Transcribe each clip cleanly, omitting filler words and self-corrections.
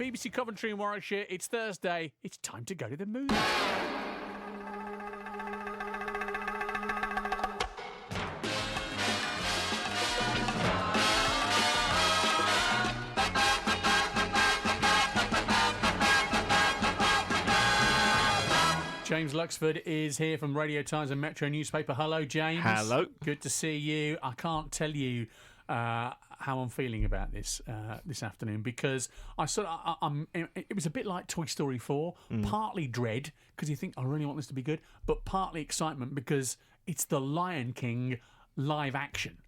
BBC Coventry and Warwickshire. It's Thursday. It's time to go to the movies. James Luxford is here from Radio Times and Metro Newspaper. Hello, James. Hello. Good to see you. I can't tell you how I'm feeling about this this afternoon, because it was a bit like Toy Story 4, partly dread because you think I really want this to be good, but partly excitement because it's the Lion King live action.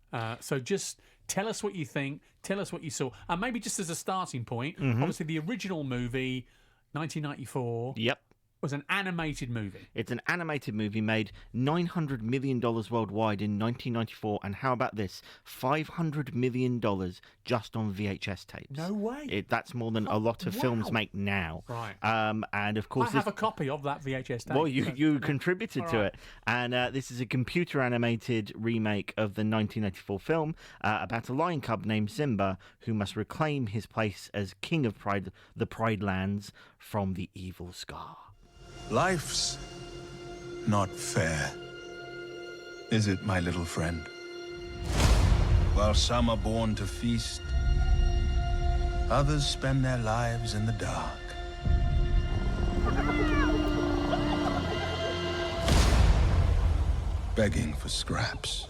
So just tell us what you think, tell us what you saw, and maybe just as a starting point, obviously the original movie, 1994. Yep. Was an animated movie. It's an animated movie made $900 million worldwide in 1994, and how about this? $500 million just on VHS tapes. No way. That's more than a lot of films make now. Right. And of course, I have a copy of that VHS tape. Well, you contributed to it. And this is a computer-animated remake of the 1984 film about a lion cub named Simba who must reclaim his place as king of the Pride Lands from the evil Scar. Life's not fair, is it, my little friend? While some are born to feast, others spend their lives in the dark. Begging for scraps.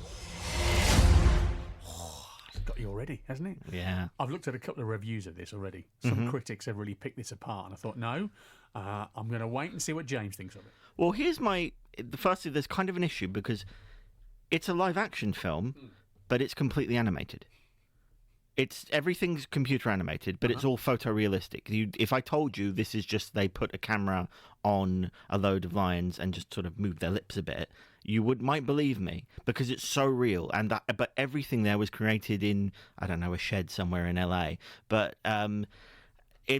Got you already, hasn't it? Yeah. I've looked at a couple of reviews of this already. Some critics have really picked this apart, and I thought, no, I'm going to wait and see what James thinks of it. Well, firstly, there's kind of an issue because it's a live action film, but it's completely animated. Everything's computer animated, but it's all photorealistic. If I told you this is just they put a camera on a load of lions and just sort of move their lips a bit, you might believe me because it's so real. But everything there was created in, I don't know, a shed somewhere in LA. But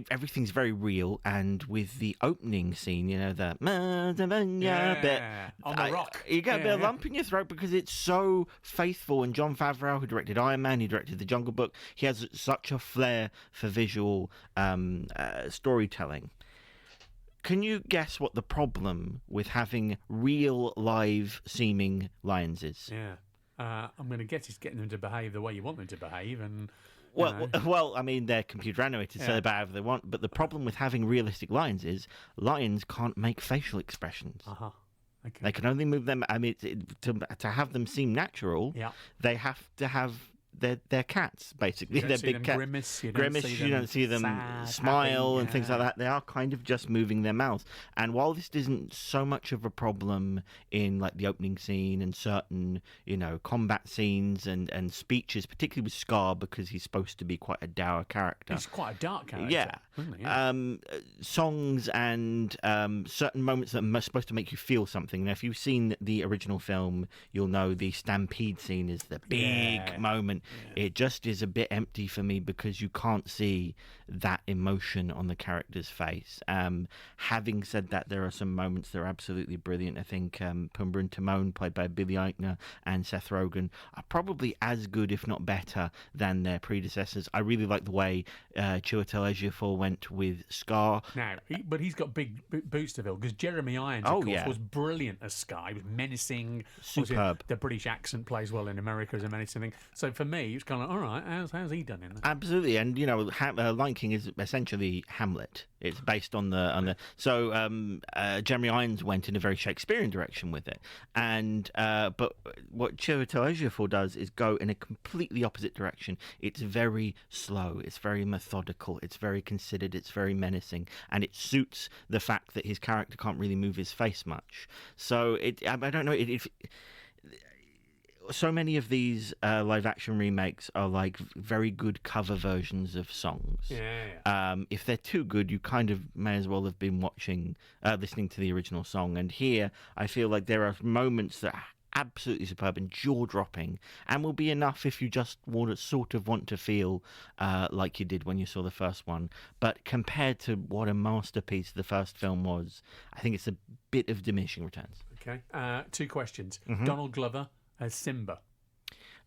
everything's very real, and with the opening scene, you know, the bit on the rock, you get a bit of lump in your throat because it's so faithful. And Jon Favreau, who directed Iron Man, he directed The Jungle Book, he has such a flair for visual storytelling. Can you guess what the problem with having real live seeming lions is? Yeah, I'm going to guess it's getting them to behave the way you want them to behave, and. Well, I mean, they're computer animated, so they behave however they want. But the problem with having realistic lions is lions can't make facial expressions. Okay. They can only move them. I mean, to have them seem natural, they have to have their cats, basically. They're big cats. Grimace. You don't see them sad, smile happy, and things like that. They are kind of just moving their mouths. And while this isn't so much of a problem in like the opening scene and certain, combat scenes and speeches, particularly with Scar, because he's supposed to be quite a dour character. He's quite a dark character. Yeah. Isn't he? Yeah. Songs and certain moments that are supposed to make you feel something. Now, if you've seen the original film, you'll know the stampede scene is the big moment. Yeah. It just is a bit empty for me because you can't see that emotion on the character's face. Having said that, there are some moments that are absolutely brilliant. I think Pumbaa and Timon, played by Billy Eichner and Seth Rogen, are probably as good, if not better, than their predecessors. I really like the way Chiwetel Ejiofor went with Scar. Now, but he's got big boots to fill, because Jeremy Irons, of course, was brilliant as Scar. He was menacing. Superb. The British accent plays well in America as a menacing thing. So for me, it's kind of like, all right, how's he done in that? Absolutely, and Lion King is essentially Hamlet. It's based on the. So Jeremy Irons went in a very Shakespearean direction with it, and but what Chiwetel Ejiofor does is go in a completely opposite direction. It's very slow. It's very methodical. It's very considered. It's very menacing, and it suits the fact that his character can't really move his face much. So I don't know. So many of these live action remakes are like very good cover versions of songs. If they're too good, you kind of may as well have been listening to the original song. And here, I feel like there are moments that are absolutely superb and jaw-dropping, and will be enough if you just want to feel like you did when you saw the first one. But compared to what a masterpiece the first film was, I think it's a bit of diminishing returns. Okay. 2 questions. Donald Glover as Simba.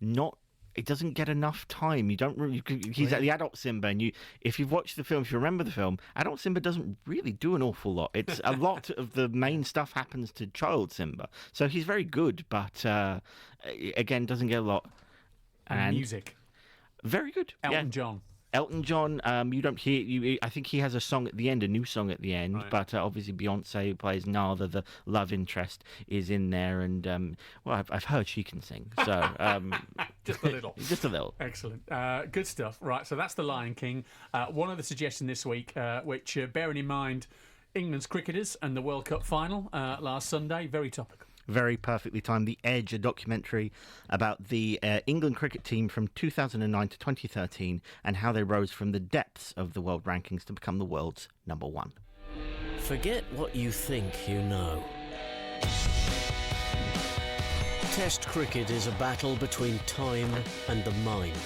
Not It doesn't get enough time. You don't really. He's the adult Simba, and if you've watched the film, if you remember the film, adult Simba doesn't really do an awful lot. It's a lot of the main stuff happens to child Simba, so he's very good, but again, doesn't get a lot. And music, very good. Elton John. Elton John, you don't hear. I think he has a song at the end, a new song at the end. Right. But obviously Beyonce, who plays Nala, the love interest, is in there, and I've heard she can sing. So just a little, just a little. Excellent, good stuff. Right, so that's The Lion King. One other suggestion this week, which bearing in mind England's cricketers and the World Cup final last Sunday, very topical. Very perfectly timed. The Edge, a documentary about the England cricket team from 2009 to 2013 and how they rose from the depths of the world rankings to become the world's number one. Forget what you think you know. Test cricket is a battle between time and the mind.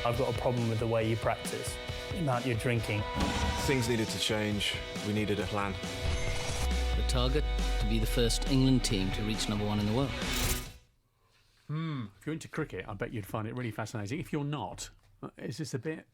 I've got a problem with the way you practice, the amount you're drinking. Things needed to change. We needed a plan. The target, to be the first England team to reach number one in the world. If you're into cricket, I bet you'd find it really fascinating. If you're not, is this a bit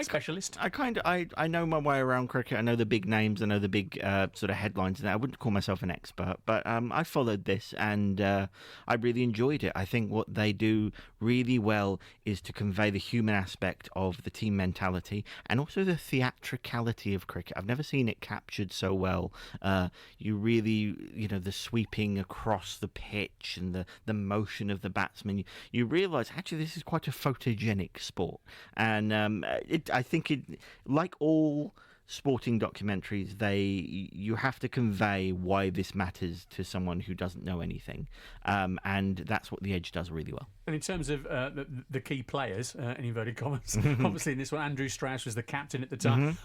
specialist? I know my way around cricket. I know the big names. I know the big sort of headlines. And I wouldn't call myself an expert, but I followed this and I really enjoyed it. I think what they do really well is to convey the human aspect of the team mentality and also the theatricality of cricket. I've never seen it captured so well. You really, the sweeping across the pitch and the motion of the batsman. You realise actually this is quite a photogenic sport. And I think like all sporting documentaries, you have to convey why this matters to someone who doesn't know anything, and that's what The Edge does really well. And in terms of the key players, in inverted commas, obviously in this one, Andrew Strauss was the captain at the time.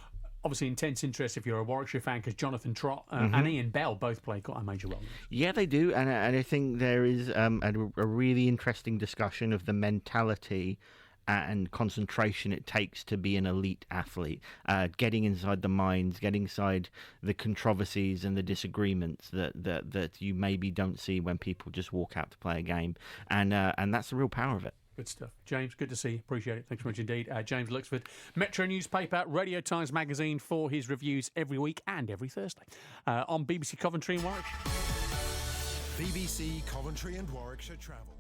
Obviously, intense interest if you're a Warwickshire fan, because Jonathan Trott and Ian Bell both play quite a major role. Yeah, they do, and I think there is a really interesting discussion of the mentality and concentration it takes to be an elite athlete, getting inside the minds, getting inside the controversies and the disagreements that you maybe don't see when people just walk out to play a game, and that's the real power of it. Good stuff. James, good to see you. Appreciate it. Thanks very much indeed. James Luxford, Metro newspaper, Radio Times magazine, for his reviews every week and every Thursday on BBC Coventry and Warwickshire. BBC Coventry and Warwickshire Travel.